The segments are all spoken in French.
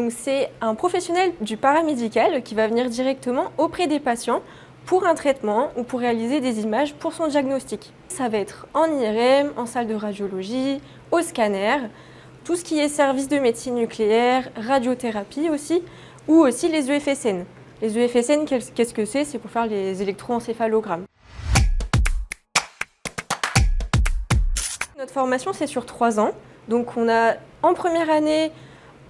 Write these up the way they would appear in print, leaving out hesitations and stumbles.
Donc c'est un professionnel du paramédical qui va venir directement auprès des patients pour un traitement ou pour réaliser des images pour son diagnostic. Ça va être en IRM, en salle de radiologie, au scanner, tout ce qui est service de médecine nucléaire, radiothérapie aussi, ou aussi les EFSN. Les EFSN, qu'est-ce que c'est? C'est pour faire les électroencéphalogrammes. Notre formation, c'est sur 3 ans. Donc on a en première année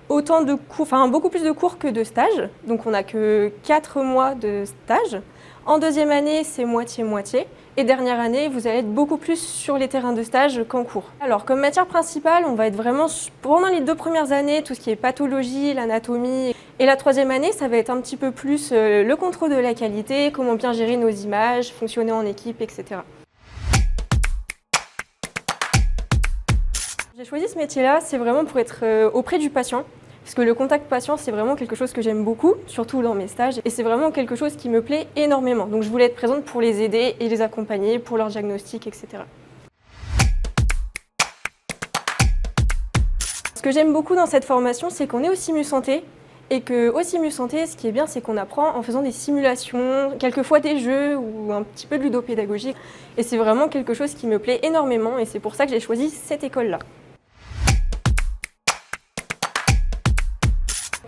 autant de cours, beaucoup plus de cours que de stages. Donc on n'a que 4 mois de stage. En deuxième année, c'est moitié-moitié. Et dernière année, vous allez être beaucoup plus sur les terrains de stage qu'en cours. Alors, comme matière principale, on va être vraiment, pendant les 2 premières années, tout ce qui est pathologie, l'anatomie. Et la troisième année, ça va être un petit peu plus le contrôle de la qualité, comment bien gérer nos images, fonctionner en équipe, etc. J'ai choisi ce métier-là, c'est vraiment pour être auprès du patient. Parce que le contact patient, c'est vraiment quelque chose que j'aime beaucoup, surtout dans mes stages. Et c'est vraiment quelque chose qui me plaît énormément. Donc je voulais être présente pour les aider et les accompagner pour leur diagnostic, etc. Ce que j'aime beaucoup dans cette formation, c'est qu'on est au Simu Santé. Et qu'au Simu Santé, ce qui est bien, c'est qu'on apprend en faisant des simulations, quelquefois des jeux ou un petit peu de ludopédagogie. Et c'est vraiment quelque chose qui me plaît énormément et c'est pour ça que j'ai choisi cette école-là.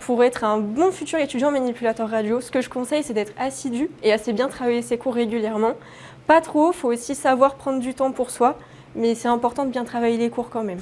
Pour être un bon futur étudiant manipulateur radio, ce que je conseille, c'est d'être assidu et assez bien travailler ses cours régulièrement. Pas trop, il faut aussi savoir prendre du temps pour soi, mais c'est important de bien travailler les cours quand même.